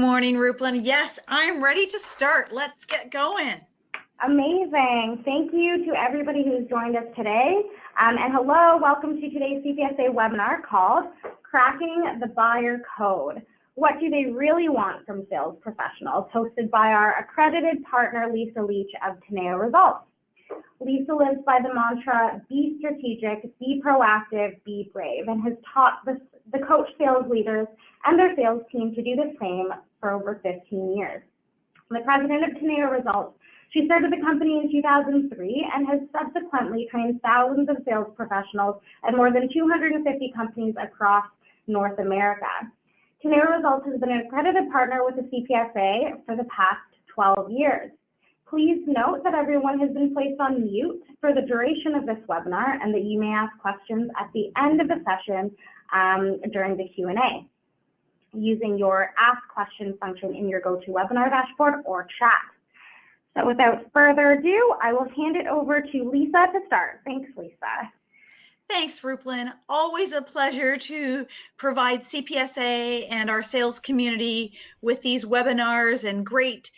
Morning, Ruplan. Yes, I'm ready to start. Let's get going. Amazing. Thank you to everybody who's joined us today. And hello, welcome to today's CPSA webinar called Cracking the Buyer Code. What do they really want from sales professionals? Hosted by our accredited partner, Lisa Leach of Teneo Results. Lisa lives by the mantra, be strategic, be proactive, be brave, and has taught the coach sales leaders and their sales team to do the same for over 15 years. The president of Teneo Results, she started the company in 2003 and has subsequently trained thousands of sales professionals at more than 250 companies across North America. Teneo Results has been an accredited partner with the CPSA for the past 12 years. Please note that everyone has been placed on mute for the duration of this webinar and that you may ask questions at the end of the session during the Q&A using your Ask Question function in your GoToWebinar dashboard or chat. So without further ado, I will hand it over to Lisa to start. Thanks, Lisa. Thanks, Ruplan. Always a pleasure to provide CPSA and our sales community with these webinars and great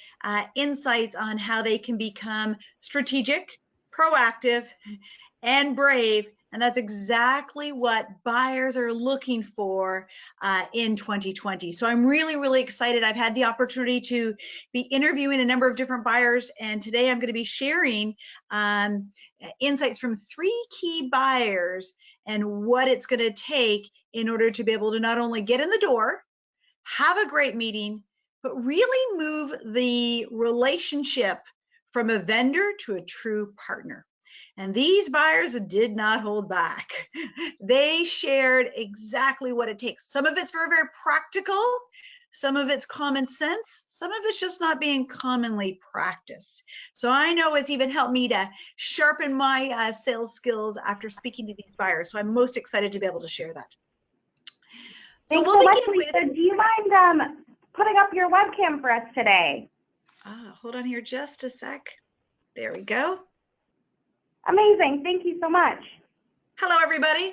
insights on how they can become strategic, proactive, and brave. And that's exactly what buyers are looking for in 2020. So I'm really, really excited. I've had the opportunity to be interviewing a number of different buyers, and today I'm going to be sharing insights from 3 key buyers and what it's going to take in order to be able to not only get in the door, have a great meeting, but really move the relationship from a vendor to a true partner. And these buyers did not hold back. They shared exactly what it takes. Some of it's very, very practical. Some of it's common sense. Some of it's just not being commonly practiced. So I know it's even helped me to sharpen my sales skills after speaking to these buyers. So I'm most excited to be able to share that. Thanks so much, Lisa. Do you mind putting up your webcam for us today? Hold on here just a sec. There we go. Amazing. Thank you so much. Hello, everybody.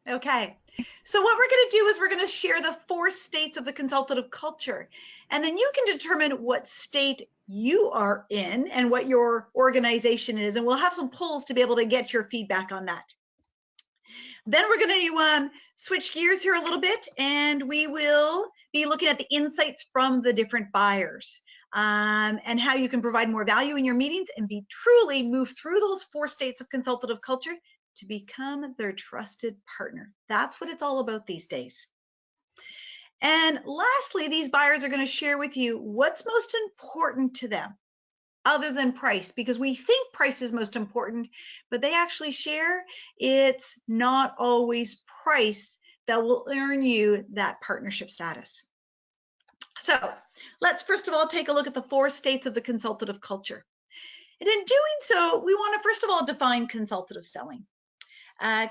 Okay. So what we're going to do is we're going to share the 4 states of the consultative culture, and then you can determine what state you are in and what your organization is, and we'll have some polls to be able to get your feedback on that. Then we're going to switch gears here a little bit, and we will be looking at the insights from the different buyers and how you can provide more value in your meetings and be truly move through those 4 states of consultative culture to become their trusted partner. That's what it's all about these days. And lastly, these buyers are going to share with you what's most important to them other than price, because we think price is most important, but they actually share it's not always price that will earn you that partnership status. So let's first of all take a look at the 4 states of the consultative culture. And in doing so, we want to first of all define consultative selling.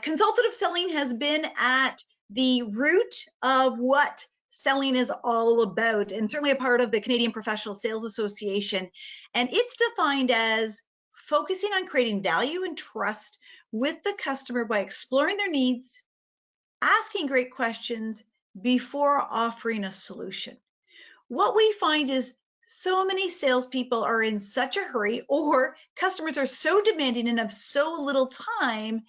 Consultative selling has been at the root of what selling is all about, and certainly a part of the Canadian Professional Sales Association. And it's defined as focusing on creating value and trust with the customer by exploring their needs, asking great questions before offering a solution. What we find is so many salespeople are in such a hurry, or customers are so demanding and have so little time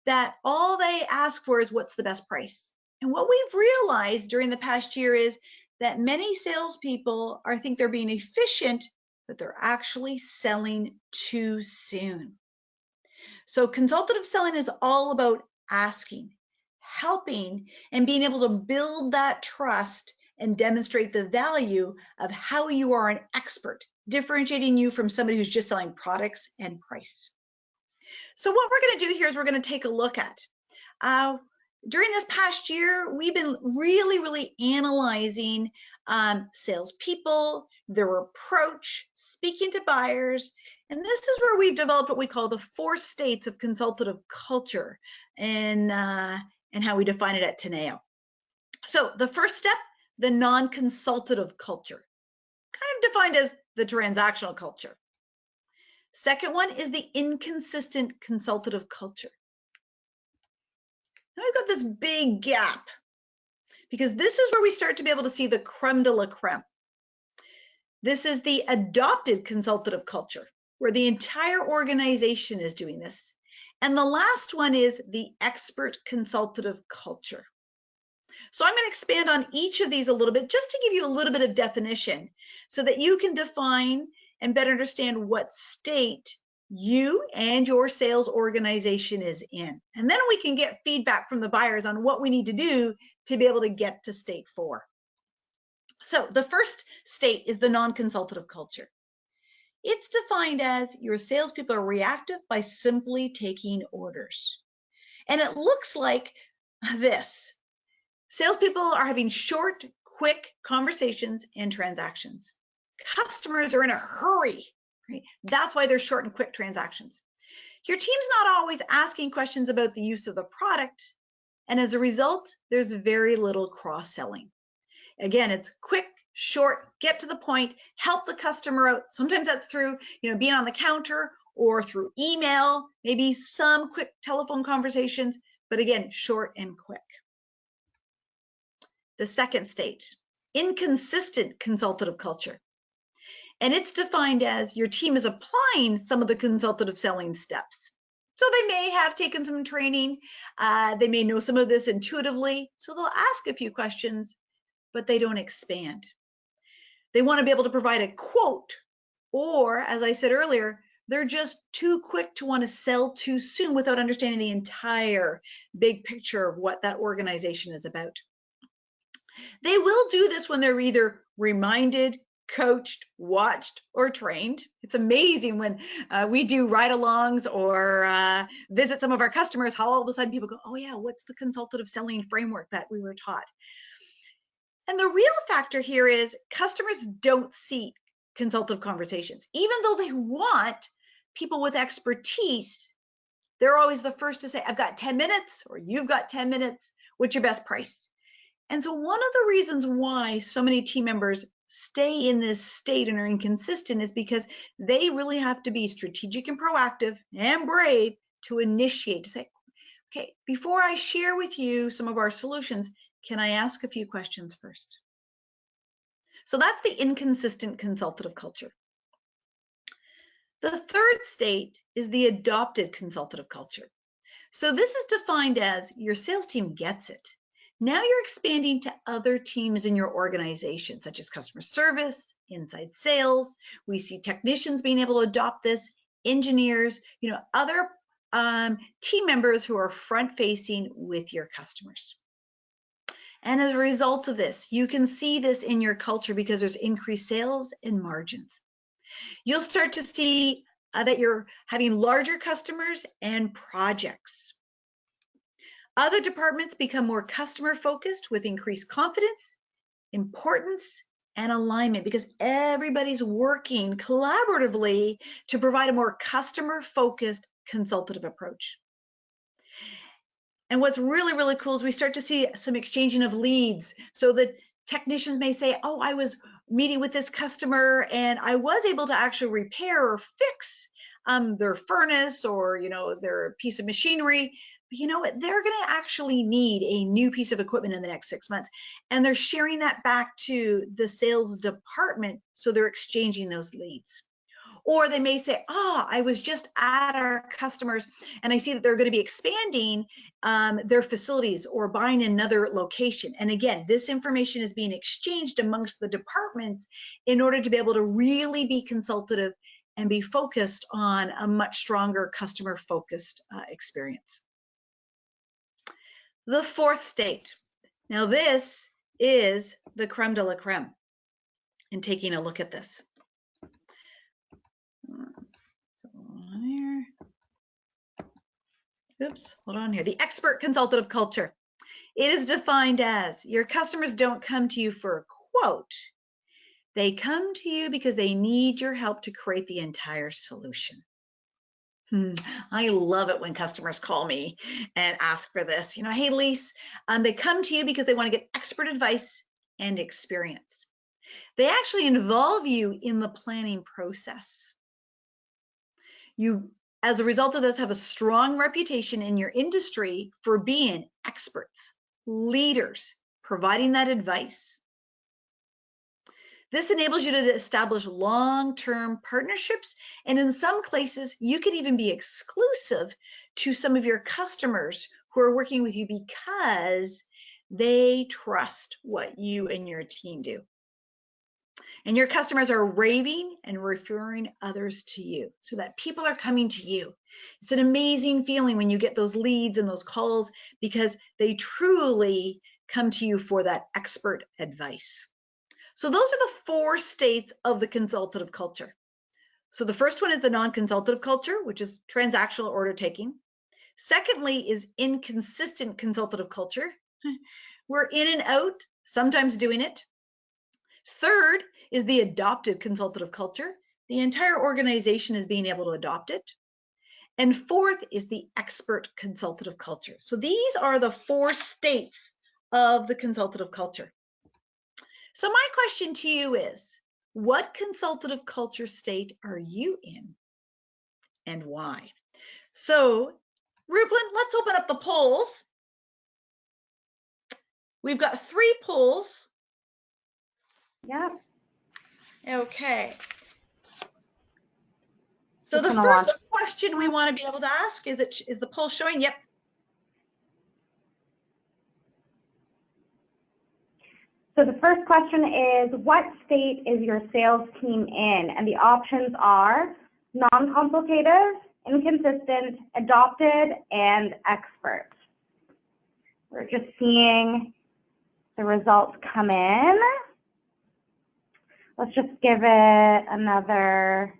that all they ask for is what's the best price. And what we've realized during the past year is that many salespeople think they're being efficient, but they're actually selling too soon. So consultative selling is all about asking, helping, and being able to build that trust and demonstrate the value of how you are an expert, differentiating you from somebody who's just selling products and price. So what we're going to do here is we're going to take a look at during this past year, we've been really analyzing salespeople, their approach, speaking to buyers, and this is where we've developed what we call the 4 states of consultative culture and how we define it at Teneo. So the first step, the non-consultative culture, kind of defined as the transactional culture. Second one is the inconsistent consultative culture. Now we've got this big gap because this is where we start to be able to see the creme de la creme. This is the adopted consultative culture, where the entire organization is doing this. And the last one is the expert consultative culture. So I'm going to expand on each of these a little bit just to give you a little bit of definition so that you can define and better understand what state you and your sales organization is in. And then we can get feedback from the buyers on what we need to do to be able to get to state 4. So the first state is the non-consultative culture. It's defined as your salespeople are reactive by simply taking orders. And it looks like this. Salespeople are having short, quick conversations and transactions. Customers are in a hurry, right? That's why they're short and quick transactions. Your team's not always asking questions about the use of the product, and as a result, there's very little cross-selling. Again, it's quick, short, get to the point, help the customer out. Sometimes that's through, being on the counter or through email, maybe some quick telephone conversations, but again, short and quick. The second state, inconsistent consultative culture. And it's defined as your team is applying some of the consultative selling steps. So they may have taken some training, they may know some of this intuitively, so they'll ask a few questions, but they don't expand. They want to be able to provide a quote, or as I said earlier, they're just too quick to want to sell too soon without understanding the entire big picture of what that organization is about. They will do this when they're either reminded, coached, watched, or trained. It's amazing when we do ride-alongs or visit some of our customers, how all of a sudden people go, oh yeah, what's the consultative selling framework that we were taught? And the real factor here is customers don't see consultative conversations. Even though they want people with expertise, they're always the first to say, I've got 10 minutes, or you've got 10 minutes, what's your best price? And so one of the reasons why so many team members stay in this state and are inconsistent is because they really have to be strategic and proactive and brave to initiate, to say, okay, before I share with you some of our solutions, can I ask a few questions first? So that's the inconsistent consultative culture. The third state is the adopted consultative culture. So this is defined as your sales team gets it. Now you're expanding to other teams in your organization, such as customer service, inside sales. We see technicians being able to adopt this, engineers, other team members who are front-facing with your customers. And as a result of this, you can see this in your culture because there's increased sales and margins. You'll start to see that you're having larger customers and projects. Other departments become more customer focused with increased confidence, importance, and alignment because everybody's working collaboratively to provide a more customer focused consultative approach. And what's really, really cool is we start to see some exchanging of leads. So the technicians may say, oh, I was meeting with this customer and I was able to actually repair or fix their furnace or, their piece of machinery. But you know what? They're going to actually need a new piece of equipment in the next 6 months. And they're sharing that back to the sales department. So they're exchanging those leads. Or they may say, I was just at our customers and I see that they're going to be expanding their facilities or buying another location. And again, this information is being exchanged amongst the departments in order to be able to really be consultative and be focused on a much stronger customer focused experience. The fourth state. Now this is the creme de la creme in taking a look at this. So here, oops, hold on here. The expert consultative culture. It is defined as your customers don't come to you for a quote. They come to you because they need your help to create the entire solution. I love it when customers call me and ask for this. Hey, Lise, they come to you because they want to get expert advice and experience. They actually involve you in the planning process. You, as a result of this, have a strong reputation in your industry for being experts, leaders, providing that advice. This enables you to establish long-term partnerships, and in some cases, you could even be exclusive to some of your customers who are working with you because they trust what you and your team do. And your customers are raving and referring others to you so that people are coming to you. It's an amazing feeling when you get those leads and those calls because they truly come to you for that expert advice. So those are the 4 states of the consultative culture. So the first one is the non-consultative culture, which is transactional order taking. Secondly is inconsistent consultative culture. We're in and out, sometimes doing it. Third is the adopted consultative culture. The entire organization is being able to adopt it. And fourth is the expert consultative culture. So these are the 4 states of the consultative culture. So my question to you is, what consultative culture state are you in and why? So Rupelin, let's open up the polls. We've got 3 polls. Yeah. Okay. So the first question we want to be able to ask is the poll showing? Yep. So the first question is, what state is your sales team in? And the options are non-consultative, inconsistent, adopted, and expert. We're just seeing the results come in. Let's just give it another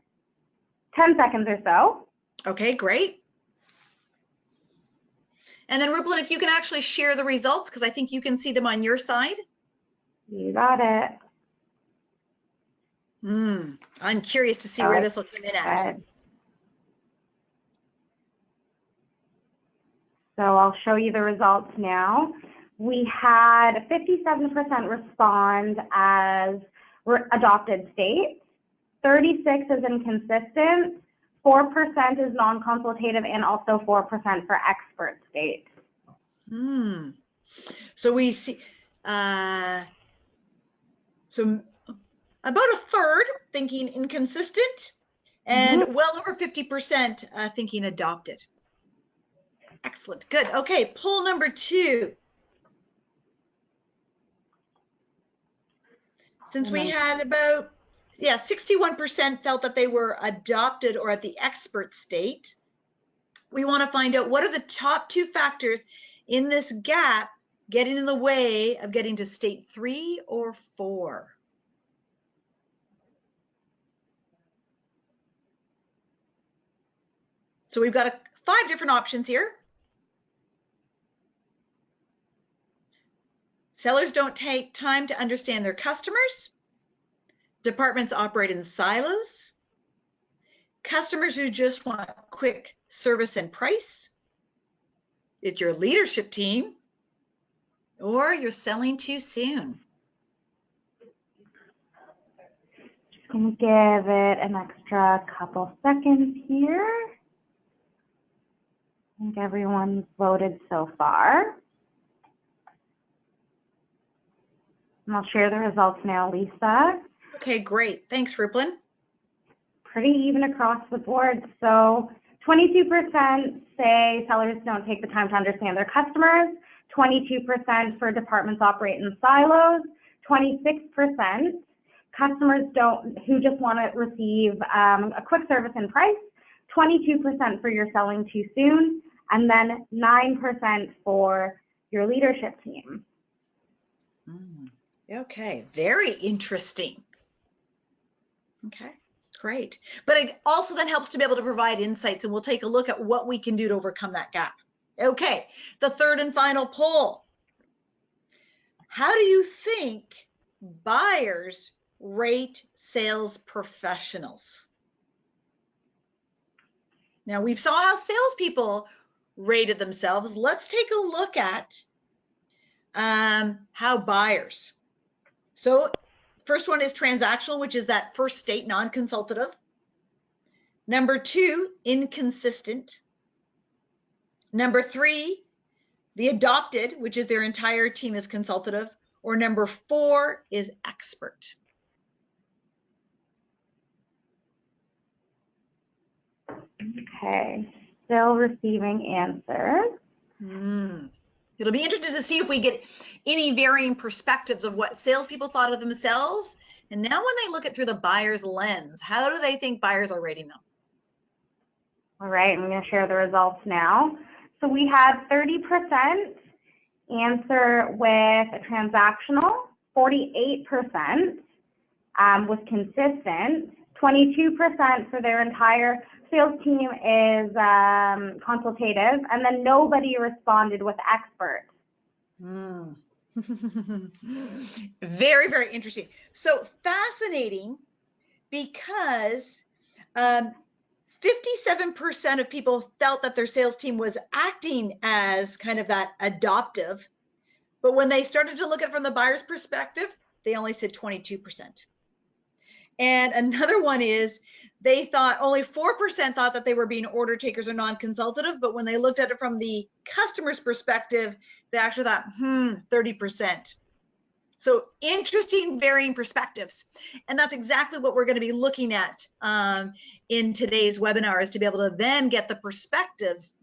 10 seconds or so. Okay, great. And then Rupelin, if you can actually share the results, because I think you can see them on your side. You got it. I'm curious to see where this will come in at. So I'll show you the results now. We had 57% respond as adopted states, 36 is inconsistent, 4% is non-consultative, and also 4% for expert states. So we see, so about a third thinking inconsistent, and well over 50% thinking adopted. Excellent, good. Okay, poll number 2. Since we had about, 61% felt that they were adopted or at the expert state, we want to find out what are the top 2 factors in this gap getting in the way of getting to state 3 or 4. So we've got 5 different options here. Sellers don't take time to understand their customers. Departments operate in silos. Customers who just want quick service and price. It's your leadership team. Or you're selling too soon. Just going to give it an extra couple seconds here. I think everyone's voted so far. And I'll share the results now, Lisa. Okay, great. Thanks, Rupelin. Pretty even across the board. So 22% say sellers don't take the time to understand their customers, 22% for departments operate in silos, 26% customers who just want to receive a quick service and price, 22% for your selling too soon, and then 9% for your leadership team. Okay, very interesting. Okay, great. But it also then helps to be able to provide insights, and we'll take a look at what we can do to overcome that gap. Okay, the third and final poll. How do you think buyers rate sales professionals? Now, we saw how salespeople rated themselves. Let's take a look at how buyers. So first one is transactional, which is that first state, non-consultative. Number 2, inconsistent. Number 3, the adopted, which is their entire team is consultative. Or number 4 is expert. Okay, still receiving answers. It'll be interesting to see if we get any varying perspectives of what salespeople thought of themselves. And now when they look at through the buyer's lens, how do they think buyers are rating them? All right, I'm going to share the results now. So we had 30% answer with a transactional, 48% was consistent, 22% for their entire sales team is consultative, and then nobody responded with expert. Very, very interesting. So fascinating, because 57% of people felt that their sales team was acting as kind of that adoptive, but when they started to look at it from the buyer's perspective, they only said 22%. And another one is they thought only 4% thought that they were being order takers or non-consultative, but when they looked at it from the customer's perspective, they actually thought, 30%. So interesting, varying perspectives. And that's exactly what we're going to be looking at in today's webinar, is to be able to then get the perspectives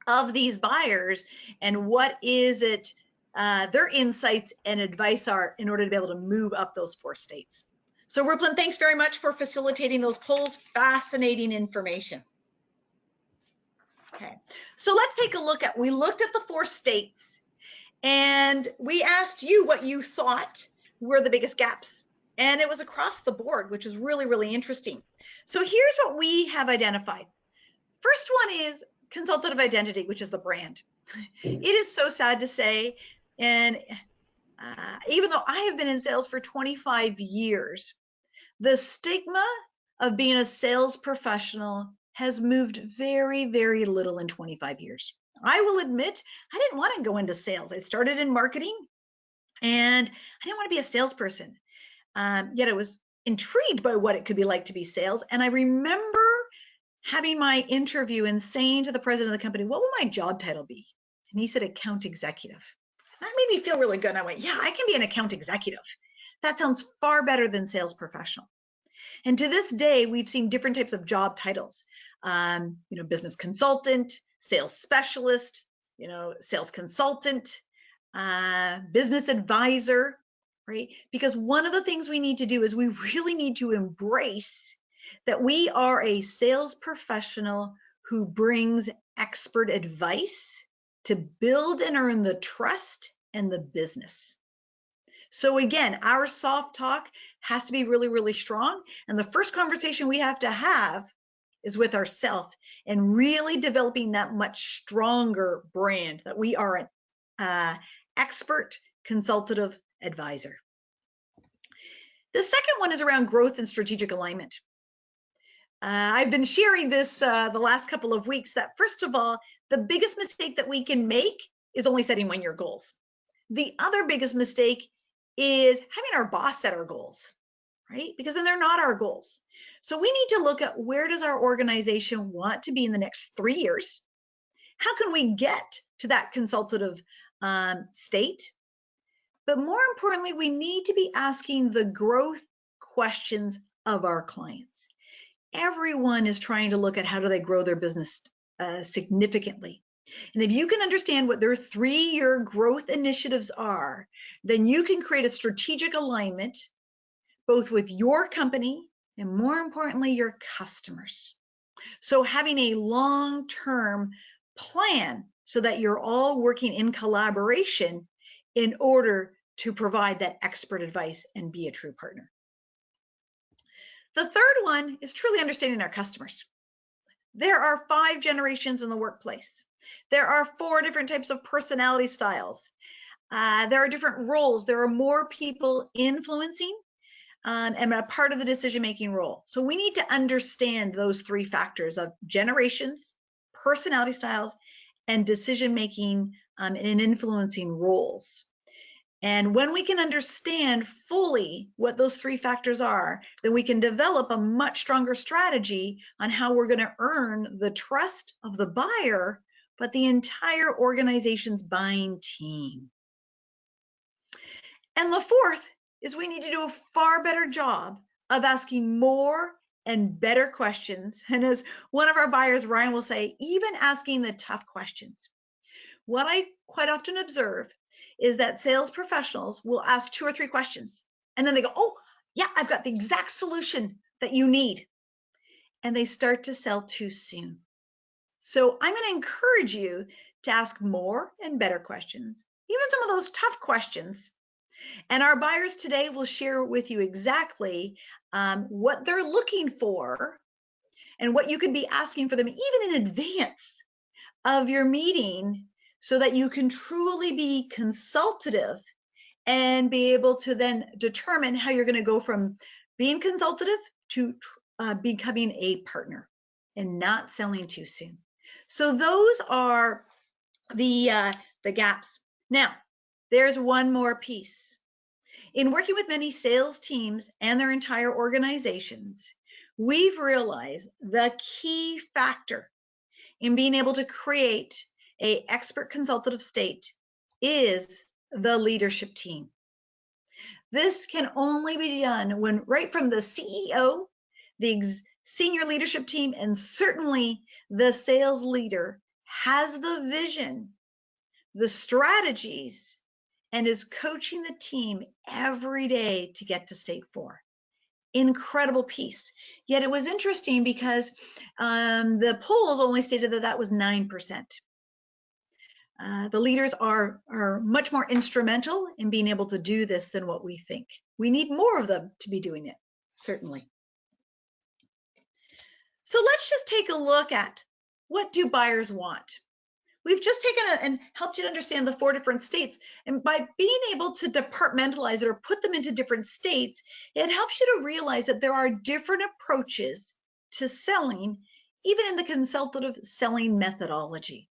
of these buyers and what is it their insights and advice are in order to be able to move up those 4 states. So Ruplan, thanks very much for facilitating those polls. Fascinating information. Okay, so let's take a look at, we looked at the 4 states and we asked you what you thought were the biggest gaps. And it was across the board, which is really, really interesting. So here's what we have identified. First one is consultative identity, which is the brand. It is so sad to say, and even though I have been in sales for 25 years, the stigma of being a sales professional has moved very, very little in 25 years. I will admit, I didn't want to go into sales. I started in marketing and I didn't want to be a salesperson. Yet I was intrigued by what it could be like to be sales. And I remember having my interview and saying to the president of the company, what will my job title be? And he said, account executive. That made me feel really good. And I went, yeah, I can be an account executive. That sounds far better than sales professional. And to this day, we've seen different types of job titles, business consultant, sales specialist, sales consultant, business advisor, right? Because one of the things we need to do is we really need to embrace that we are a sales professional who brings expert advice to build and earn the trust and the business. So again, our soft talk has to be really, really strong. And the first conversation we have to have is with ourselves and really developing that much stronger brand that we are an expert consultative advisor. The second one is around growth and strategic alignment. I've been sharing this the last couple of weeks that, first of all, the biggest mistake that we can make is only setting 1-year goals. The other biggest mistake is having our boss set our goals, right? Because then they're not our goals. So we need to look at, where does our organization want to be in the next 3 years? How can we get to that consultative state? But more importantly, we need to be asking the growth questions of our clients. Everyone is trying to look at how do they grow their business significantly. And if you can understand what their 3-year growth initiatives are, then you can create a strategic alignment both with your company and, more importantly, your customers. So having a long-term plan so that you're all working in collaboration in order to provide that expert advice and be a true partner. The third one is truly understanding our customers. There are 5 generations in the workplace. There are 4 different types of personality styles. There are different roles. There are more people influencing and a part of the decision-making role. So we need to understand those 3 factors of generations, personality styles, and decision-making and influencing roles. And when we can understand fully what those 3 factors are, then we can develop a much stronger strategy on how we're going to earn the trust of the buyer, but the entire organization's buying team. And the fourth is we need to do a far better job of asking more and better questions. And as one of our buyers, Ryan, will say, even asking the tough questions. What I quite often observe is that sales professionals will ask 2 or 3 questions, and then they go, oh, yeah, I've got the exact solution that you need. And they start to sell too soon. So I'm going to encourage you to ask more and better questions, even some of those tough questions. And our buyers today will share with you exactly what they're looking for and what you could be asking for them even in advance of your meeting, so that you can truly be consultative and be able to then determine how you're going to go from being consultative to becoming a partner and not selling too soon. So those are the gaps. Now, there's one more piece. In working with many sales teams and their entire organizations, we've realized the key factor in being able to create an expert consultative state is the leadership team. This can only be done when right from the CEO, the senior leadership team, and certainly the sales leader has the vision, the strategies, and is coaching the team every day to get to state 4. Incredible piece. Yet it was interesting because the polls only stated that that was 9%. The leaders are much more instrumental in being able to do this than what we think. We need more of them to be doing it, certainly. So let's just take a look at, what do buyers want? We've just taken and helped you to understand the 4 different states. And by being able to departmentalize it or put them into different states, it helps you to realize that there are different approaches to selling, even in the consultative selling methodology.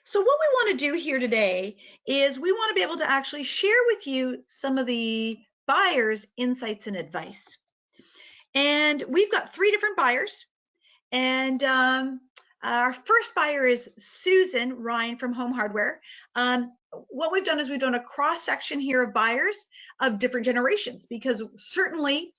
So what we want to do here today is we want to be able to actually share with you some of the buyers' insights and advice. And we've got 3 different buyers. And our first buyer is Susan Ryan from Home Hardware. What we've done is we've done a cross section here of buyers of different generations, because certainly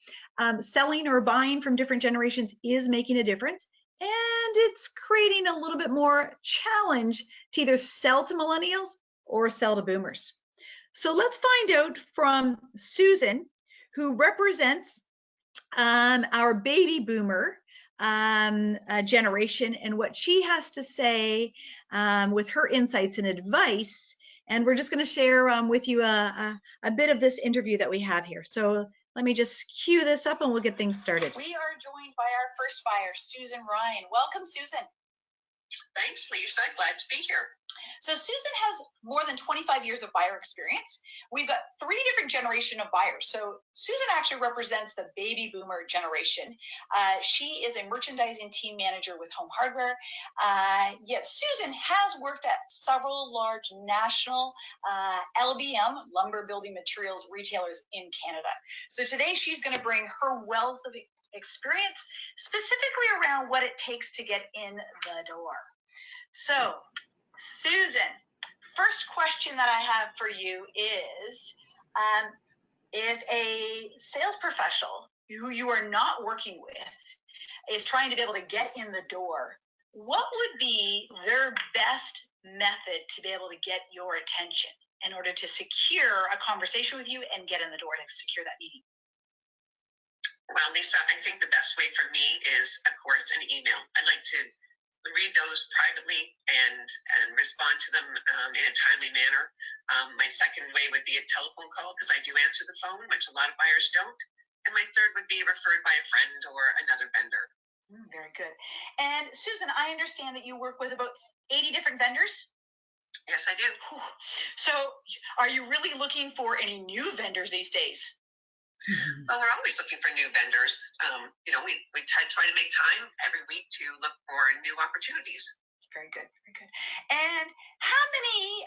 selling or buying from different generations is making a difference. And it's creating a little bit more challenge to either sell to millennials or sell to boomers. So let's find out from Susan, who represents our baby boomer generation, and what she has to say with her insights and advice. And we're just going to share with you a bit of this interview that we have here. So let me just cue this up and we'll get things started. We are joined by our first buyer, Susan Ryan. Welcome, Susan. Thanks, Lisa. Glad to be here. So Susan has more than 25 years of buyer experience. We've got 3 different generation of buyers. So Susan actually represents the baby boomer generation. She is a merchandising team manager with Home Hardware. Yet Susan has worked at several large national LBM, lumber building materials retailers in Canada. So today she's going to bring her wealth of experience specifically around what it takes to get in the door. So Susan, first question that I have for you is, if a sales professional who you are not working with is trying to be able to get in the door, what would be their best method to be able to get your attention in order to secure a conversation with you and get in the door to secure that meeting? Well, Lisa, I think the best way for me is, of course, an email. I'd like to read those privately and respond to them in a timely manner. My second way would be a telephone call, because I do answer the phone, which a lot of buyers don't. And my third would be referred by a friend or another vendor. Very good. And Susan, I understand that you work with about 80 different vendors? Yes, I do. So are you really looking for any new vendors these days? Well, we're always looking for new vendors. We try to make time every week to look for new opportunities. Very good, very good. And how many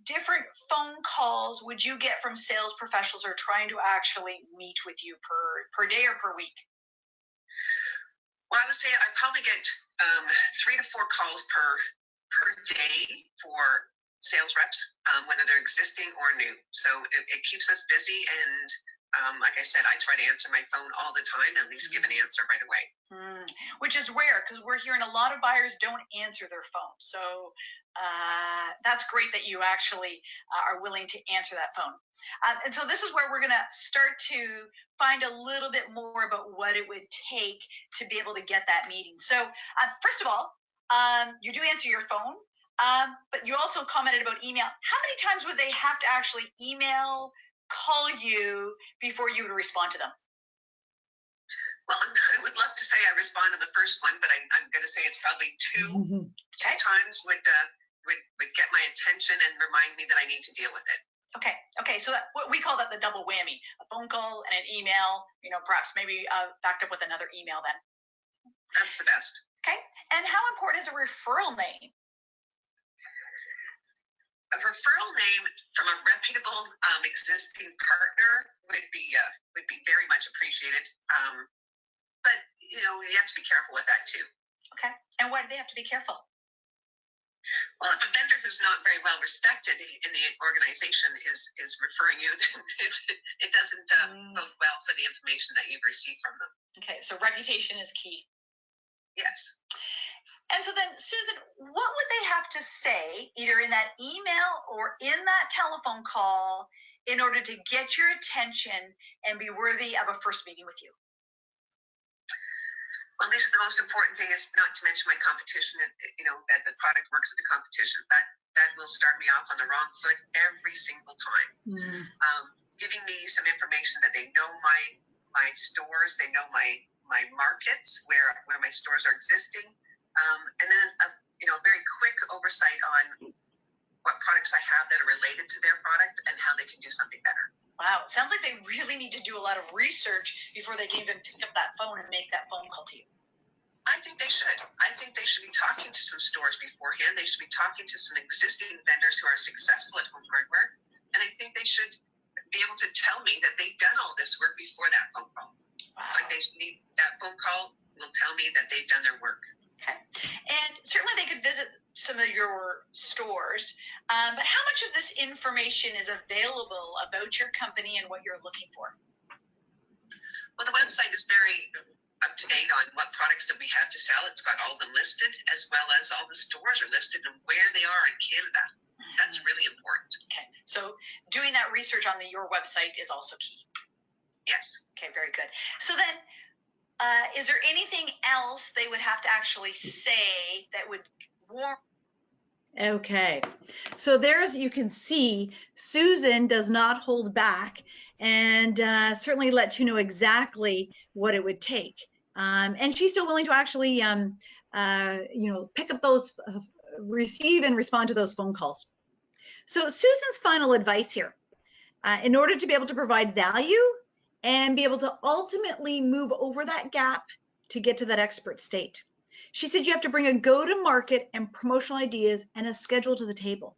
different phone calls would you get from sales professionals who are trying to actually meet with you per day or per week? Well, I would say I probably get 3 to 4 calls per day for sales reps, whether they're existing or new. So it keeps us busy, and like I said, I try to answer my phone all the time, at least give an answer right away. Which is rare, because we're hearing a lot of buyers don't answer their phone. So that's great that you actually are willing to answer that phone. And so this is where we're going to start to find a little bit more about what it would take to be able to get that meeting. So first of all, you do answer your phone, but you also commented about email. How many times would they have to actually email, call you before you would respond to them? Well, I would love to say I respond to the first one, but I'm going to say it's probably two times would get my attention and remind me that I need to deal with it. Okay. So what we call that the double whammy: a phone call and an email. Perhaps maybe backed up with another email. Then that's the best. Okay. And how important is a referral name? A referral name from a reputable existing partner would be very much appreciated. But you have to be careful with that too. Okay. And why do they have to be careful? Well, if a vendor who's not very well respected in the organization is referring you, it doesn't bode well for the information that you've received from them. Okay. So reputation is key. Yes. And so then, Susan, what would they have to say either in that email or in that telephone call in order to get your attention and be worthy of a first meeting with you? Well, at least the most important thing is not to mention my competition, that the product works with the competition. That will start me off on the wrong foot every single time. Giving me some information that they know my stores, they know my markets, where my stores are existing, and then a very quick oversight on what products I have that are related to their product and how they can do something better. Wow, it sounds like they really need to do a lot of research before they can even pick up that phone and make that phone call to you. I think they should. I think they should be talking to some stores beforehand. They should be talking to some existing vendors who are successful at home hardware. And I think they should be able to tell me that they've done all this work before that phone call. Wow. Like that phone call will tell me that they've done their work. Okay. And certainly they could visit some of your stores, but how much of this information is available about your company and what you're looking for? Well, the website is very up to date on what products that we have to sell. It's got all of them listed, as well as all the stores are listed and where they are in Canada. That's really important. Okay. So doing that research on your website is also key. Yes. Okay, very good. So then, is there anything else they would have to actually say that would warrant? Okay, so there's, you can see Susan does not hold back and certainly lets you know exactly what it would take. And she's still willing to actually, pick up those, receive and respond to those phone calls. So Susan's final advice here, in order to be able to provide value and be able to ultimately move over that gap to get to that expert state. She said you have to bring a go-to-market and promotional ideas and a schedule to the table.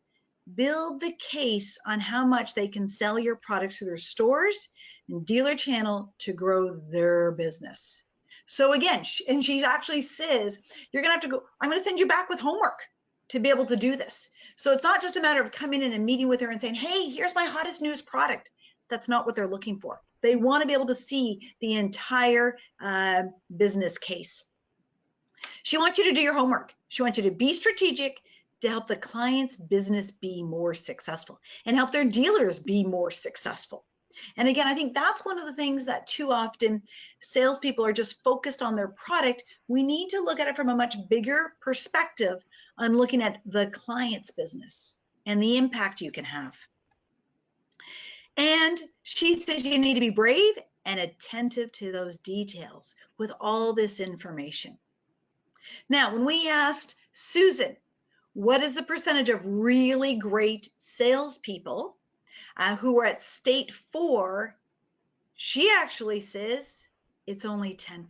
Build the case on how much they can sell your products through their stores and dealer channel to grow their business. So again, and she actually says, you're gonna have to go, I'm gonna send you back with homework to be able to do this. So it's not just a matter of coming in and meeting with her and saying, hey, here's my hottest news product. That's not what they're looking for. They want to be able to see the entire business case. She wants you to do your homework. She wants you to be strategic to help the client's business be more successful and help their dealers be more successful. And again, I think that's one of the things that too often salespeople are just focused on their product. We need to look at it from a much bigger perspective on looking at the client's business and the impact you can have. And she says you need to be brave and attentive to those details with all this information. Now, when we asked Susan, what is the percentage of really great salespeople who are at state 4, she actually says it's only 10%.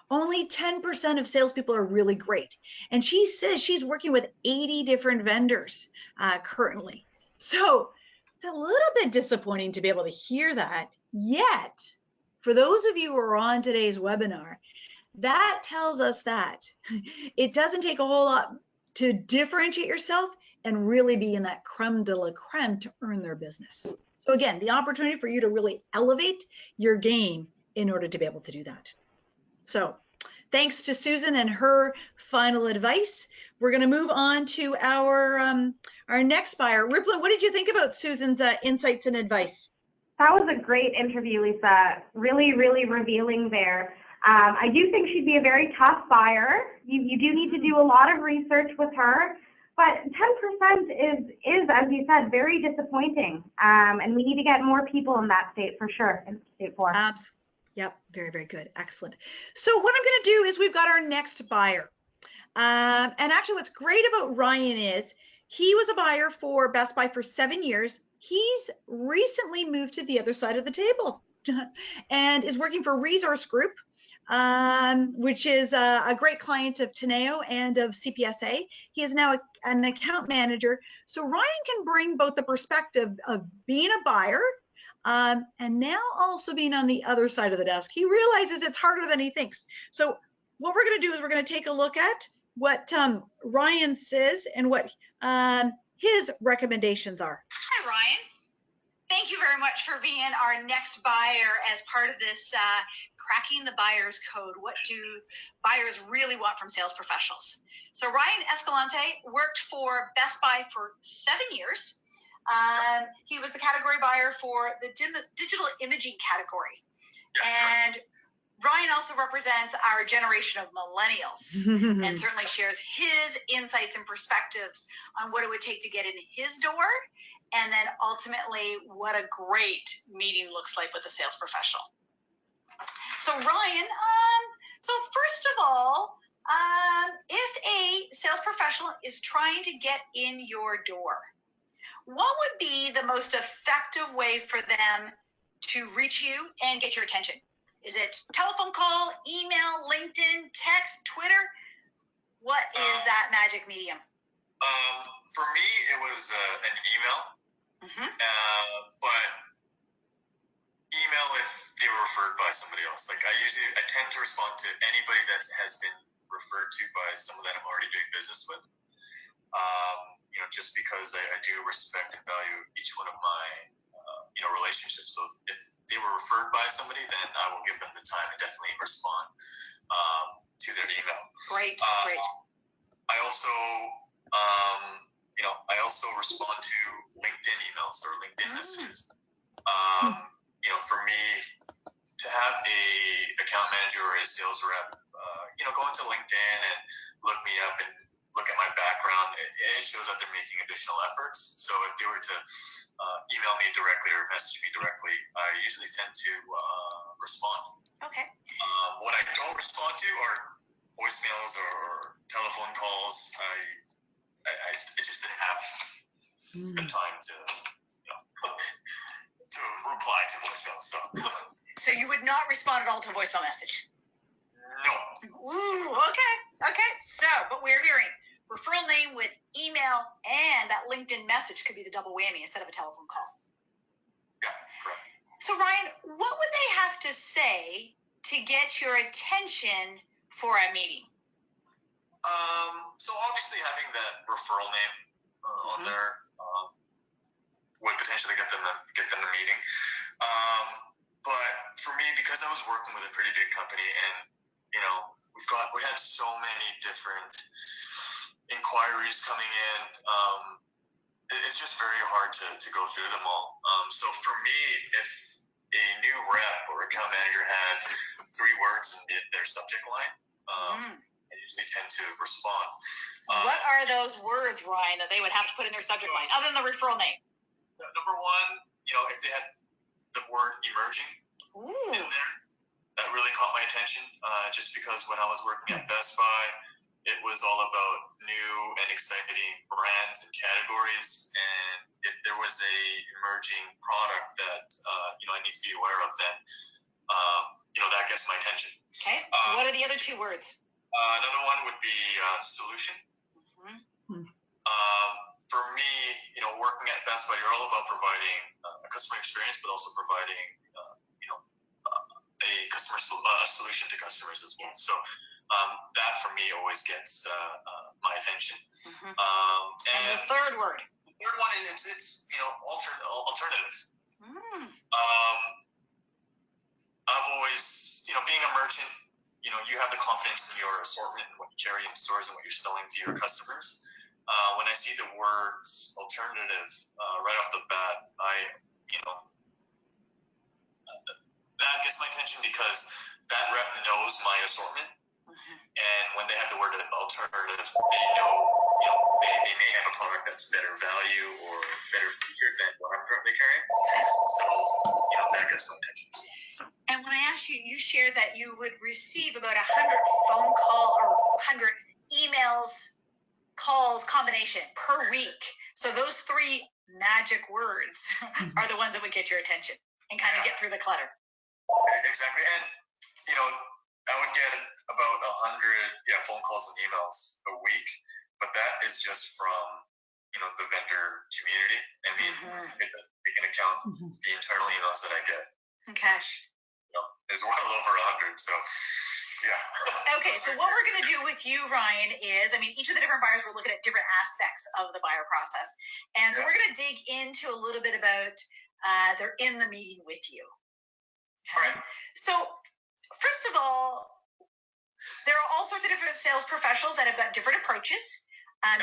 Only 10% of salespeople are really great. And she says she's working with 80 different vendors currently. So it's a little bit disappointing to be able to hear that. Yet, for those of you who are on today's webinar, that tells us that it doesn't take a whole lot to differentiate yourself. and really be in that creme de la creme to earn their business. So again, the opportunity for you to really elevate your game in order to be able to do that. So thanks to Susan and her final advice. We're going to move on to our next buyer. Ripplin, what did you think about Susan's insights and advice? That was a great interview, Lisa. Really, really revealing there. I do think she'd be a very tough buyer. You do need to do a lot of research with her, but 10% is, as you said, very disappointing. And we need to get more people in that state for sure, in state 4. Absolutely. Yep, very, very good. Excellent. So what I'm going to do is we've got our next buyer. And actually what's great about Ryan is he was a buyer for Best Buy for 7 years. He's recently moved to the other side of the table and is working for Resource Group, which is a great client of Teneo and of CPSA. He is now an account manager. So Ryan can bring both the perspective of being a buyer and now also being on the other side of the desk. He realizes it's harder than he thinks. So what we're going to do is we're going to take a look at what Ryan says and what his recommendations are. Hi, Ryan. Thank you very much for being our next buyer as part of this cracking the buyer's code. What do buyers really want from sales professionals? So Ryan Escalante worked for Best Buy for 7 years. He was the category buyer for the digital imaging category. And Ryan also represents our generation of millennials and certainly shares his insights and perspectives on what it would take to get in his door, and then ultimately what a great meeting looks like with a sales professional. So Ryan, so first of all, if a sales professional is trying to get in your door, what would be the most effective way for them to reach you and get your attention? Is it telephone call, email, LinkedIn, text, Twitter? What is that magic medium? For me, it was an email. But email if they were referred by somebody else. Like I tend to respond to anybody that has been referred to by someone that I'm already doing business with. Just because I do respect and value each one of my relationships. So if they were referred by somebody, then I will give them the time and definitely respond to their email. Great. I also respond to LinkedIn emails or LinkedIn messages. For me to have a account manager or a sales rep, go into LinkedIn and look me up and look at my background, it shows that they're making additional efforts. So if they were to email me directly or message me directly, I usually tend to respond. Okay. What I don't respond to are voicemails or telephone calls. I just didn't have the time to to reply to voicemails. So you would not respond at all to a voicemail message? No. Ooh, okay. So, but we're hearing referral name with email and that LinkedIn message could be the double whammy instead of a telephone call. Yeah, correct. So Ryan, what would they have to say to get your attention for a meeting? So obviously having that referral name on there would potentially get them a meeting. But for me, because I was working with a pretty big company, and we had so many different inquiries coming in. It's just very hard to go through them all. So for me, if a new rep or account manager had 3 words in their subject line, I usually tend to respond. What are those words, Ryan, that they would have to put in their subject line, other than the referral name? Number 1, if they had the word emerging in there, that really caught my attention. Just because when I was working at Best Buy, it was all about new and exciting brands and categories. And if there was a emerging product that I need to be aware of, then that gets my attention. Okay. What are the other 2 words? Another one would be solution. For me, working at Best Buy, you're all about providing a customer experience, but also providing a a solution to customers as well. So that for me always gets my attention. And the third word. The third one is it's alternative. I've always, being a merchant, you have the confidence in your assortment and what you carry in stores and what you're selling to your customers. When I see the words alternative right off the bat, that gets my attention because that rep knows my assortment. And when they have the word alternative, they know, they may have a product that's better value or better featured than what I'm currently carrying. So, that gets my attention. And when I asked you, you shared that you would receive about 100 phone call or 100 emails, calls combination per week. So those three magic words are the ones that would get your attention and kind of get through the clutter. Exactly. And, I would get about 100 phone calls and emails a week, but that is just from, the vendor community. I mean, they can account the internal emails that I get. Okay. Which, is well over 100. So, yeah. Okay. So what we're going to do with you, Ryan, is, each of the different buyers, we're looking at different aspects of the buyer process. And so we're going to dig into a little bit about they're in the meeting with you. Okay. Right. So first of all, there are all sorts of different sales professionals that have got different approaches.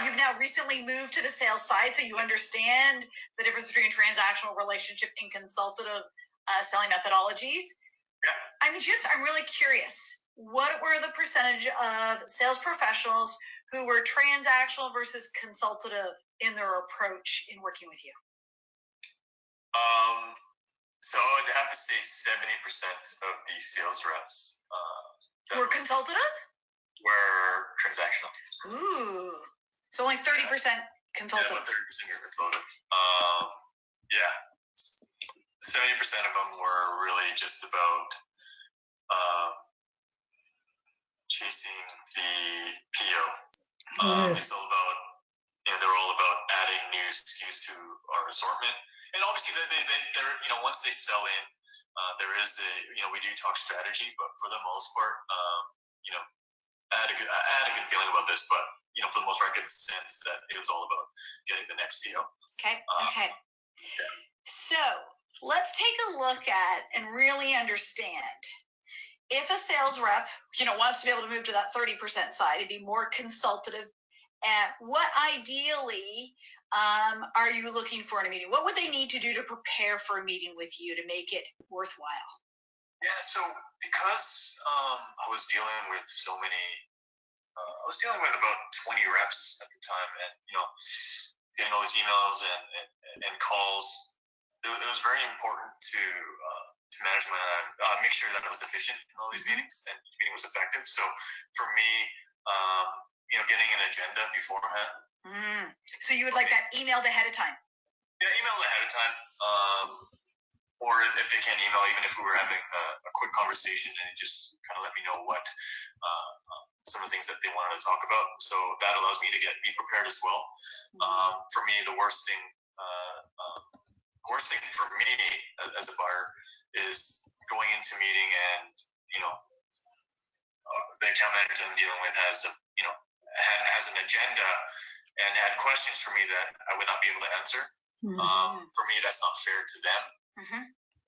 You've now recently moved to the sales side, so you understand the difference between transactional, relationship, and consultative selling methodologies. Yeah. I'm really curious. What were the percentage of sales professionals who were transactional versus consultative in their approach in working with you? So I'd have to say 70% of the sales reps were consultative? Were transactional. Ooh. So only 30% consultative. Yeah, 30% are consultative. 70% of them were really just about chasing the PO. It's all about, they're all about adding new SKUs to our assortment. And obviously, they're once they sell in, there is we do talk strategy, but for the most part, I had a good feeling about this, but for the most part, I get the sense that it was all about getting the next PO. Okay. Okay. Yeah. So let's take a look at and really understand. If a sales rep, wants to be able to move to that 30% side, it'd be more consultative. And what ideally are you looking for in a meeting? What would they need to do to prepare for a meeting with you to make it worthwhile? Yeah, so because I was dealing with so many, I was dealing with about 20 reps at the time, and getting all these emails and calls, it was very important to manage my time, make sure that I was efficient in all these meetings and each meeting was effective. So for me, getting an agenda beforehand. So you would like that emailed ahead of time? Yeah, emailed ahead of time. Or if they can't email, even if we were having a quick conversation, and just kind of let me know what some of the things that they wanted to talk about. So that allows me to be prepared as well. For me, the worst thing for me as a buyer is going into a meeting and the account manager I'm dealing with has an agenda and had questions for me that I would not be able to answer. For me, that's not fair to them.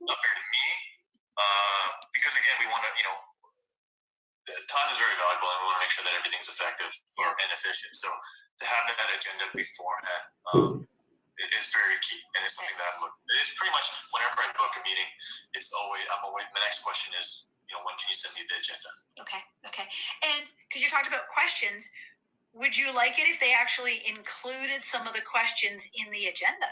Not fair to me, because again, we want to, time is very valuable, and we want to make sure that everything's effective and efficient. So to have that agenda beforehand is very key, and it's something that I'm looking. It's pretty much whenever I book a meeting, my next question is, when can you send me the agenda? Okay. And because you talked about questions, would you like it if they actually included some of the questions in the agenda?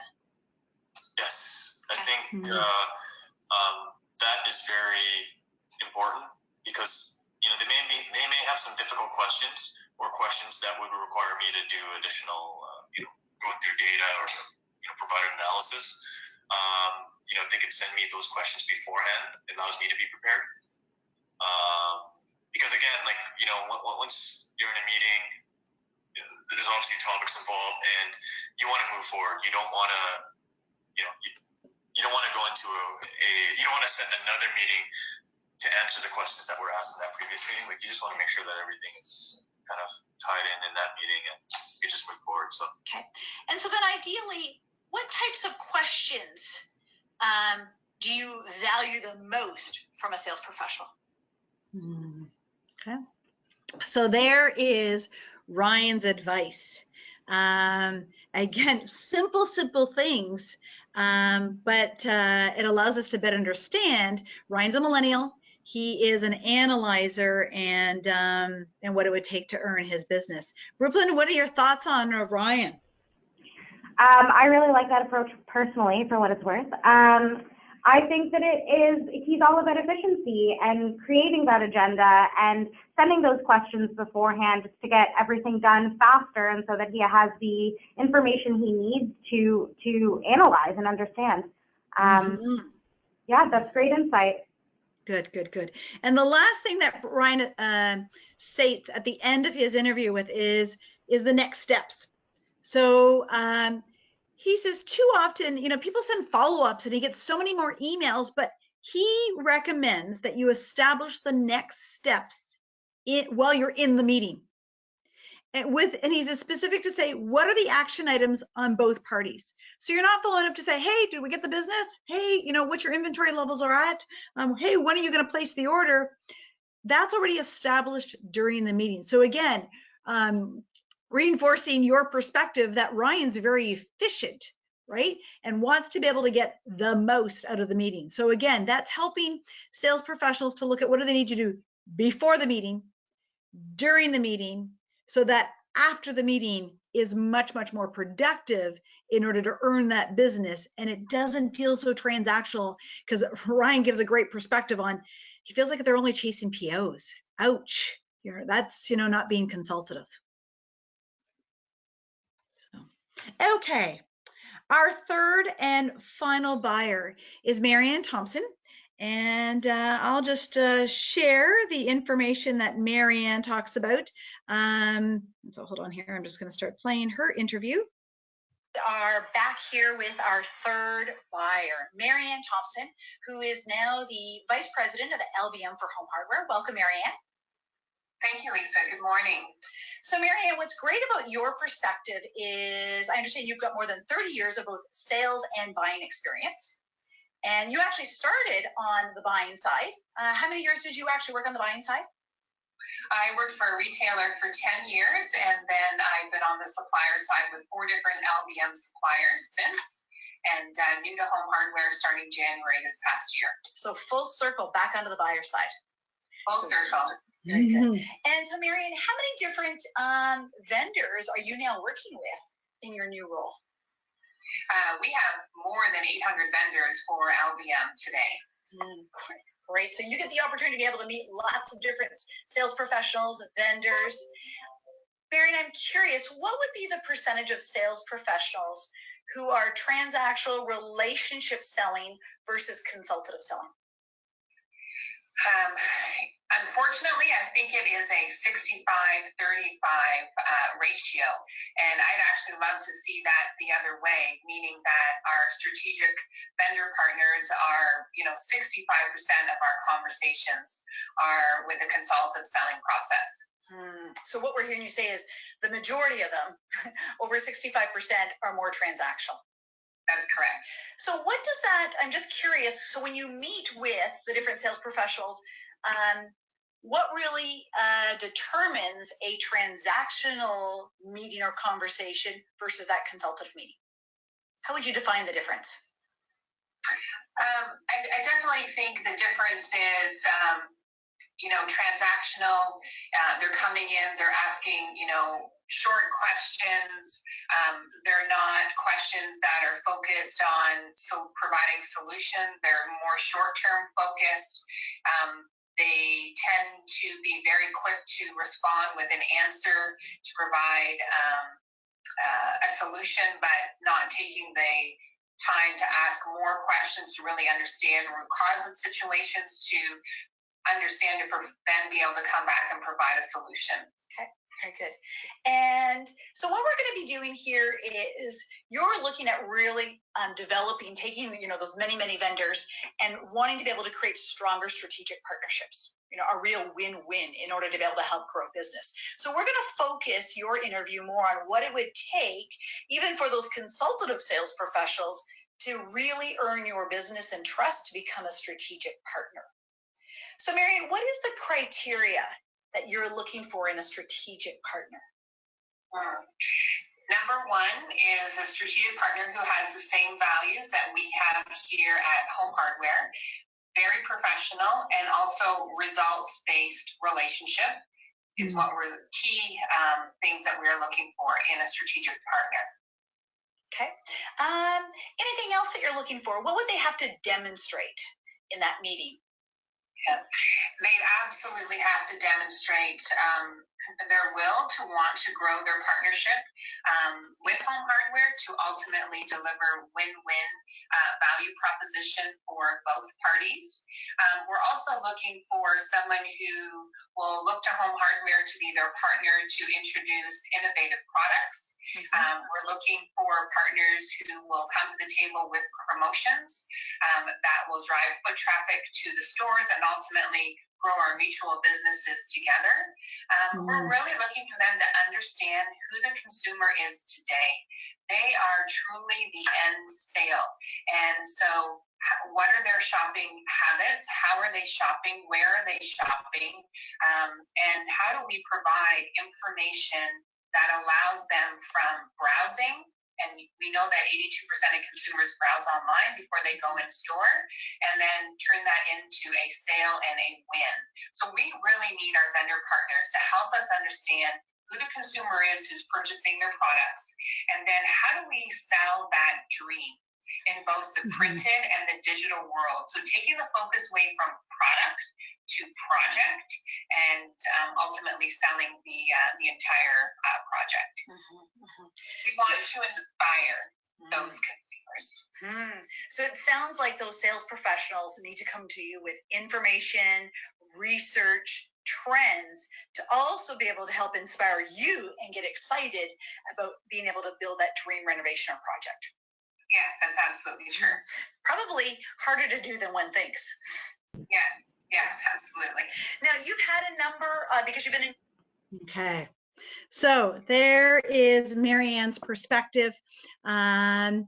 Yes, I think that is very important because they may have some difficult questions or questions that would require me to do additional going through data or provide an analysis. If they could send me those questions beforehand, it allows me to be prepared. Because again, once you're in a meeting, there's obviously topics involved, and you want to move forward. You don't want to, you don't want to go into you don't want to set another meeting to answer the questions that were asked in that previous meeting. Like, you just want to make sure that everything is kind of tied in that meeting, and you just move forward. So okay. And so then ideally, what types of questions do you value the most from a sales professional? Okay. So there is Ryan's advice. Again, simple things, but it allows us to better understand. Ryan's a millennial. He is an analyzer and what it would take to earn his business. Brooklyn, what are your thoughts on Ryan? I really like that approach personally, for what it's worth. I think that he's all about efficiency and creating that agenda and sending those questions beforehand just to get everything done faster, and so that he has the information he needs to analyze and understand. Yeah, that's great insight. Good. And the last thing that Ryan states at the end of his interview with is the next steps. So he says too often, people send follow-ups and he gets so many more emails, but he recommends that you establish the next steps while you're in the meeting. And he's specific to say, what are the action items on both parties? So you're not following up to say, hey, did we get the business? Hey, what your inventory levels are at? Hey, when are you going to place the order? That's already established during the meeting. So again, reinforcing your perspective that Ryan's very efficient, right? And wants to be able to get the most out of the meeting. So again, that's helping sales professionals to look at what do they need to do before the meeting, during the meeting, so that after the meeting is much more productive in order to earn that business. And it doesn't feel so transactional, because Ryan gives a great perspective on, he feels like they're only chasing POs. Ouch. That's, not being consultative. So, okay. Our third and final buyer is Marianne Thompson. And I'll just share the information that Marianne talks about. So hold on here. I'm just going to start playing her interview. We are back here with our third buyer, Marianne Thompson, who is now the Vice President of LBM for Home Hardware. Welcome, Marianne. Thank you, Lisa. Good morning. So, Marianne, what's great about your perspective is I understand you've got more than 30 years of both sales and buying experience. And you actually started on the buying side. How many years did you actually work on the buying side? I worked for a retailer for 10 years, and then I've been on the supplier side with 4 different LBM suppliers since, and new to Home Hardware starting January this past year. So full circle, back onto the buyer side. Full circle. Very good. And so, Marianne, how many different vendors are you now working with in your new role? We have more than 800 vendors for LBM today. Great. So you get the opportunity to be able to meet lots of different sales professionals, vendors. Marianne, I'm curious, what would be the percentage of sales professionals who are transactional relationship selling versus consultative selling? Unfortunately, I think it is a 65-35 ratio, and I'd actually love to see that the other way, meaning that our strategic vendor partners are, 65% of our conversations are with the consultative selling process. So what we're hearing you say is the majority of them, over 65%, are more transactional. That's correct. So what does that, I'm just curious, so when you meet with the different sales professionals, what really determines a transactional meeting or conversation versus that consultative meeting? How would you define the difference? I definitely think the difference is, transactional. They're coming in, they're asking, short questions. They're not questions that are focused on providing solution. They're more short-term focused. They tend to be very quick to respond with an answer to provide a solution, but not taking the time to ask more questions to really understand root cause of situations, to understand to then be able to come back and provide a solution. Okay, very good. And so what we're going to be doing here is you're looking at really developing, taking, those many, many vendors and wanting to be able to create stronger strategic partnerships, a real win-win in order to be able to help grow business. So we're going to focus your interview more on what it would take, even for those consultative sales professionals, to really earn your business and trust to become a strategic partner. So Marianne, what is the criteria that you're looking for in a strategic partner? Number one is a strategic partner who has the same values that we have here at Home Hardware, very professional, and also results-based relationship is what we're the key things that we're looking for in a strategic partner. Okay. Anything else that you're looking for? What would they have to demonstrate in that meeting? Yeah. They absolutely have to demonstrate their will to want to grow their partnership with Home Hardware to ultimately deliver win-win value proposition for both parties. We're also looking for someone who will look to Home Hardware to be their partner to introduce innovative products. We're looking for partners who will come to the table with promotions that will drive foot traffic to the stores and ultimately grow our mutual businesses together. We're really looking for them to understand who the consumer is today. They are truly the end sale. And so what are their shopping habits? How are they shopping? Where are they shopping? And how do we provide information that allows them from browsing? And we know that 82% of consumers browse online before they go in store, and then turn that into a sale and a win. So we really need our vendor partners to help us understand who the consumer is who's purchasing their products, and then how do we sell that dream in both the printed and the digital world. So taking the focus away from product to project and ultimately selling the entire project. We want to inspire those consumers. So it sounds like those sales professionals need to come to you with information, research, trends to also be able to help inspire you and get excited about being able to build that dream renovation or project. Yes, that's absolutely true. Probably harder to do than one thinks. Yes, absolutely. Now, you've had a number, because you've been in. Okay. So there is Marianne's perspective on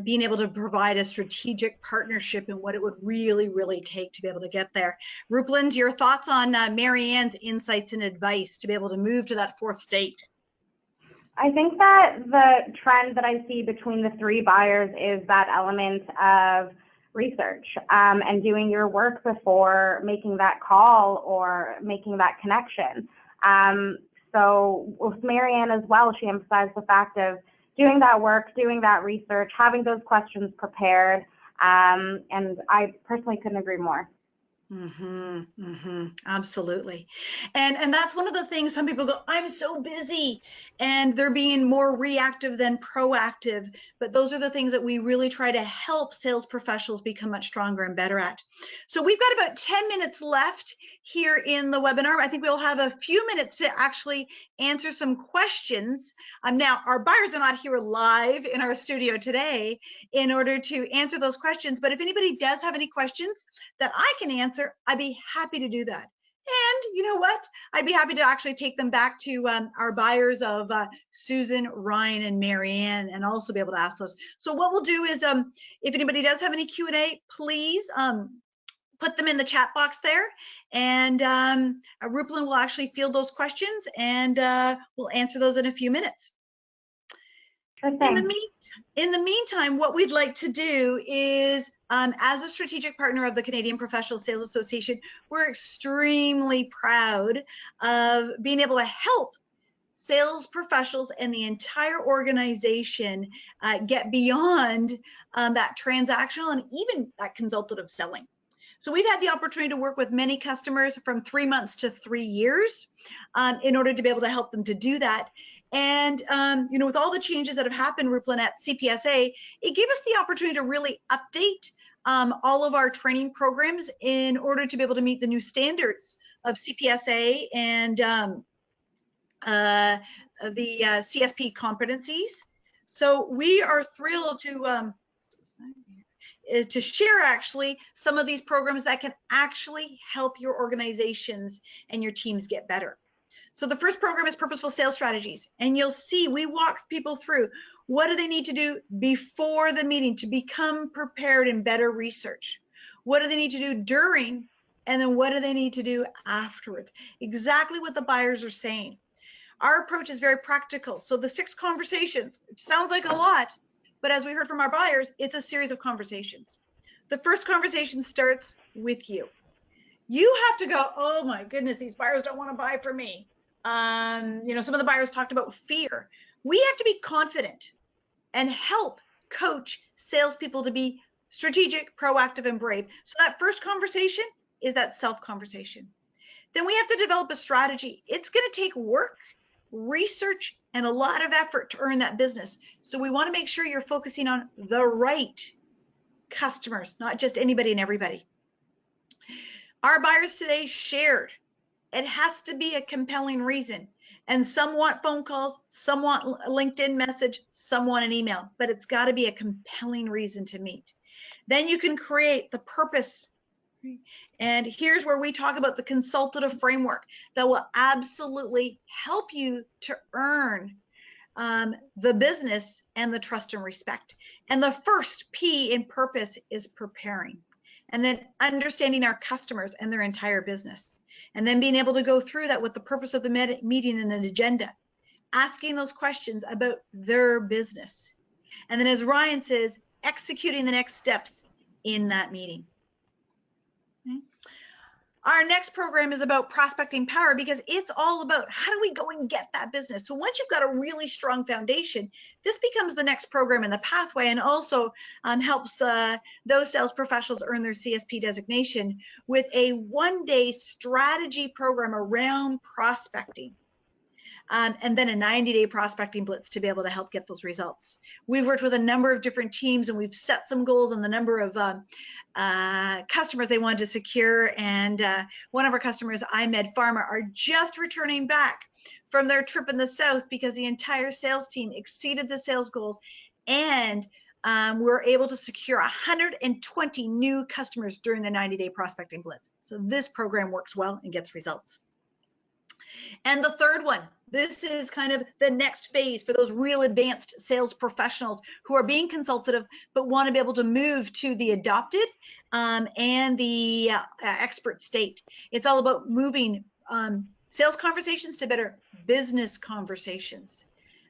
being able to provide a strategic partnership and what it would really, really take to be able to get there. Rupland, your thoughts on Marianne's insights and advice to be able to move to that fourth state? I think that the trend that I see between the three buyers is that element of research and doing your work before making that call or making that connection. So with Marianne as well, she emphasized the fact of doing that work, doing that research, having those questions prepared, and I personally couldn't agree more. Absolutely. And that's one of the things some people go, I'm so busy, and they're being more reactive than proactive. But those are the things that we really try to help sales professionals become much stronger and better at. So we've got about 10 minutes left here in the webinar. I think we'll have a few minutes to actually answer some questions. Now, our buyers are not here live in our studio today in order to answer those questions. But if anybody does have any questions that I can answer, I'd be happy to do that. And you know what? I'd be happy to actually take them back to our buyers of Susan, Ryan, and Marianne, and also be able to ask those. So what we'll do is, if anybody does have any Q&A, please put them in the chat box there, and Rupland will actually field those questions, and we'll answer those in a few minutes. In the meantime, what we'd like to do is, as a strategic partner of the Canadian Professional Sales Association, we're extremely proud of being able to help sales professionals and the entire organization get beyond that transactional and even that consultative selling. So we've had the opportunity to work with many customers from 3 months to 3 years in order to be able to help them to do that. And, you know, with all the changes that have happened, Rupland, at CPSA, it gave us the opportunity to really update all of our training programs in order to be able to meet the new standards of CPSA and the CSP competencies. So we are thrilled to share actually some of these programs that can actually help your organizations and your teams get better. So the first program is Purposeful Sales Strategies, and you'll see we walk people through what do they need to do before the meeting to become prepared and better research. What do they need to do during, and then what do they need to do afterwards? Exactly what the buyers are saying. Our approach is very practical. So the 6 conversations, it sounds like a lot, but as we heard from our buyers, it's a series of conversations. The first conversation starts with you. You have to go, oh my goodness, these buyers don't want to buy from me. You know, some of the buyers talked about fear. We have to be confident and help coach salespeople to be strategic, proactive, and brave. So that first conversation is that self conversation. Then we have to develop a strategy. It's going to take work, research, and a lot of effort to earn that business. So we want to make sure you're focusing on the right customers, not just anybody and everybody. Our buyers today shared. It has to be a compelling reason. And some want phone calls, some want a LinkedIn message, some want an email, but it's got to be a compelling reason to meet. Then you can create the purpose. And here's where we talk about the consultative framework that will absolutely help you to earn the business and the trust and respect. And the first P in purpose is preparing. And then understanding our customers and their entire business. And then being able to go through that with the purpose of the meeting and an agenda. Asking those questions about their business. And then as Ryan says, executing the next steps in that meeting. Okay. Our next program is about prospecting power because it's all about how do we go and get that business. So once you've got a really strong foundation, this becomes the next program in the pathway and also helps those sales professionals earn their CSP designation with a one-day strategy program around prospecting. And then a 90-day prospecting blitz to be able to help get those results. We've worked with a number of different teams and we've set some goals on the number of customers they wanted to secure. And one of our customers, IMED Pharma, are just returning back from their trip in the South because the entire sales team exceeded the sales goals and we're able to secure 120 new customers during the 90-day prospecting blitz. So this program works well and gets results. And the third one, this is kind of the next phase for those real advanced sales professionals who are being consultative but want to be able to move to the adopted and the expert state. It's all about moving sales conversations to better business conversations.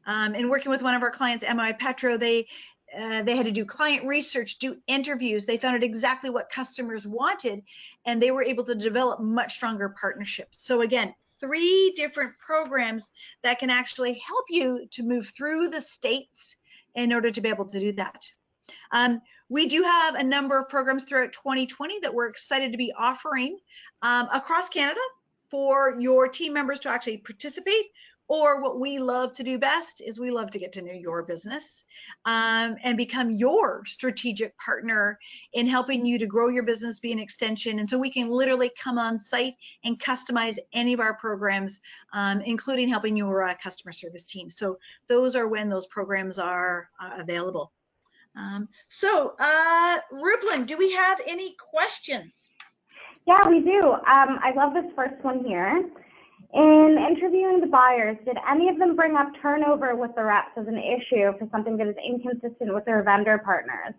And working with one of our clients, MI Petro, they had to do client research, do interviews. They found out exactly what customers wanted, and they were able to develop much stronger partnerships. So again, 3 different programs that can actually help you to move through the states in order to be able to do that. We do have a number of programs throughout 2020 that we're excited to be offering across Canada for your team members to actually participate. Or what we love to do best is we love to get to know your business and become your strategic partner in helping you to grow your business, be an extension. And so we can literally come on site and customize any of our programs, including helping your customer service team. So those are when those programs are available. Rupalin, do we have any questions? Yeah, we do. I love this first one here. In interviewing the buyers, did any of them bring up turnover with the reps as an issue for something that is inconsistent with their vendor partners?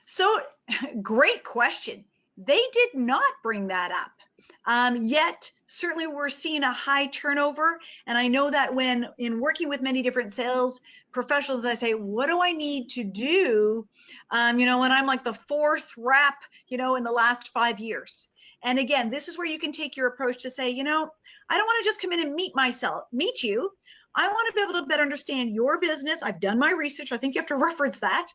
So great question. They did not bring that up. Yet certainly we're seeing a high turnover. And I know that when in working with many different sales professionals, I say, what do I need to do? When I'm like the 4th rep, in the last 5 years. And again, this is where you can take your approach to say, I don't want to just come in and meet you. I want to be able to better understand your business. I've done my research. I think you have to reference that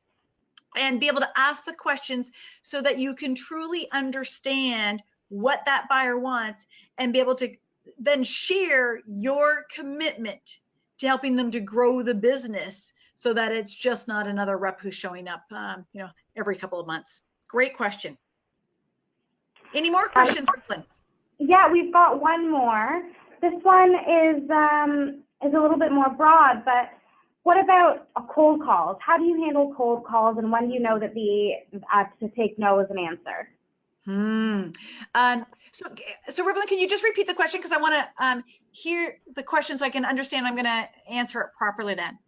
and be able to ask the questions so that you can truly understand what that buyer wants and be able to then share your commitment to helping them to grow the business so that it's just not another rep who's showing up, every couple of months? Great question. Any more questions, Brooklyn? Yeah, we've got one more. This one is a little bit more broad, but what about cold calls? How do you handle cold calls, and when do you know that to take no as an answer? So Brooklyn, can you just repeat the question, because I want to hear the question so I can understand. I'm going to answer it properly then.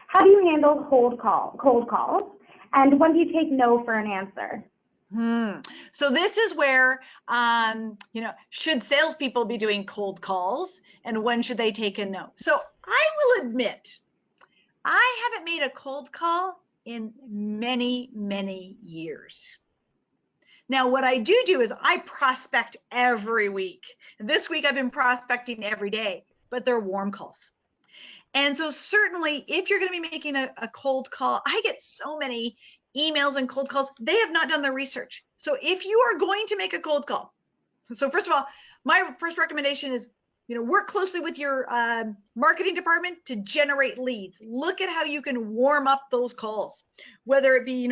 How do you handle cold calls, and when do you take no for an answer? So this is where, should salespeople be doing cold calls, and when should they take a no? So I will admit, I haven't made a cold call in many, many years. Now, what I do is I prospect every week. This week I've been prospecting every day, but they're warm calls. And so certainly if you're going to be making a cold call, I get so many emails and cold calls. They have not done their research. So if you are going to make a cold call, so first of all, my first recommendation is, work closely with your marketing department to generate leads. Look at how you can warm up those calls, whether it be,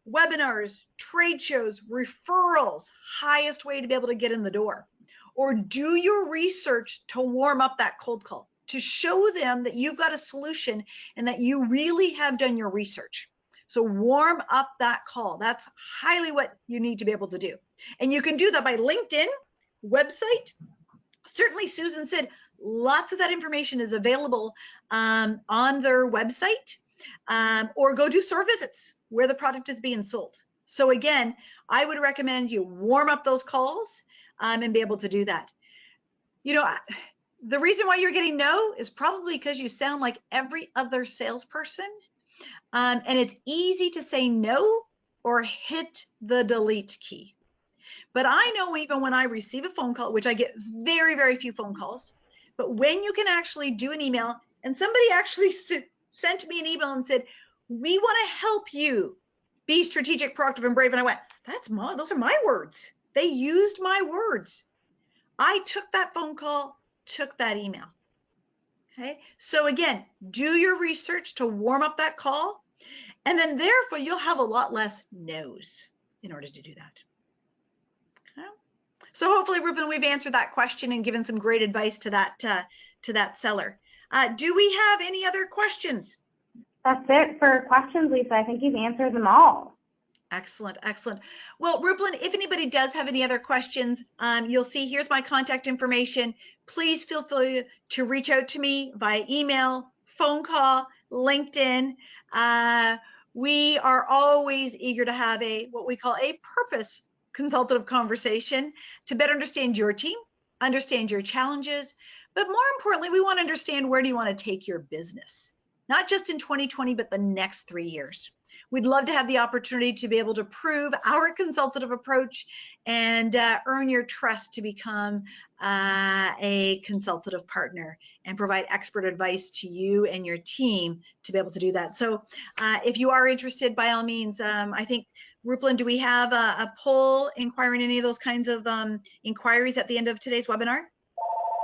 webinars, trade shows, referrals, highest way to be able to get in the door. Or do your research to warm up that cold call, to show them that you've got a solution and that you really have done your research. So warm up that call. That's highly what you need to be able to do. And you can do that by LinkedIn, website. Certainly, Susan said lots of that information is available on their website, or go do store visits where the product is being sold. So again, I would recommend you warm up those calls and be able to do that. The reason why you're getting no is probably because you sound like every other salesperson, and it's easy to say no or hit the delete key. But I know even when I receive a phone call, which I get very, very few phone calls, but when you can actually do an email, and somebody actually sent me an email and said, we want to help you be strategic, proactive, and brave. And I went, those are my words. They used my words. I took that phone call, took that email. Okay. So again, do your research to warm up that call. And then therefore you'll have a lot less no's in order to do that. Okay. So hopefully, Ruben, we've answered that question and given some great advice to that seller. Do we have any other questions? That's it for questions, Lisa. I think you've answered them all. Excellent, excellent. Well, Ruplin, if anybody does have any other questions, you'll see here's my contact information. Please feel free to reach out to me via email, phone call, LinkedIn. We are always eager to have what we call a purpose consultative conversation to better understand your team, understand your challenges, but more importantly, we want to understand where do you want to take your business, not just in 2020, but the next 3 years. We'd love to have the opportunity to be able to prove our consultative approach and earn your trust to become a consultative partner and provide expert advice to you and your team to be able to do that. So if you are interested, by all means, I think, Ruplin, do we have a poll inquiring any of those kinds of inquiries at the end of today's webinar?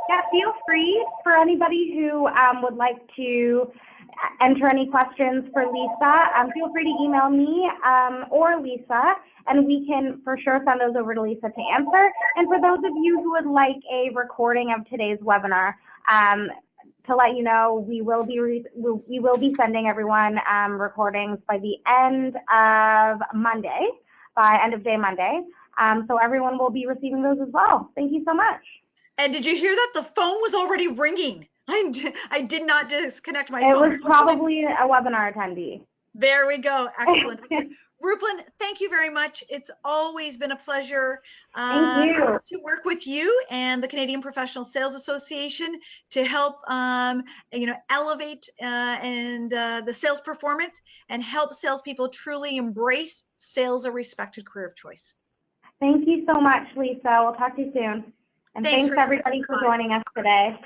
Yeah, feel free for anybody who would like to enter any questions for Lisa. Feel free to email me or Lisa, and we can for sure send those over to Lisa to answer. And for those of you who would like a recording of today's webinar, to let you know, we will be sending everyone recordings by the end of Monday, by end of day Monday. So everyone will be receiving those as well. Thank you so much. And did you hear that? The phone was already ringing. I did not disconnect my phone. It was probably a webinar attendee. There we go. Excellent. Ruplin, thank you very much. It's always been a pleasure to work with you and the Canadian Professional Sales Association to help elevate the sales performance and help salespeople truly embrace sales a respected career of choice. Thank you so much, Lisa. We'll talk to you soon. And thanks everybody for joining us today.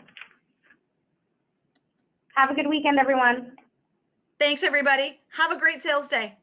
Have a good weekend, everyone. Thanks, everybody. Have a great sales day.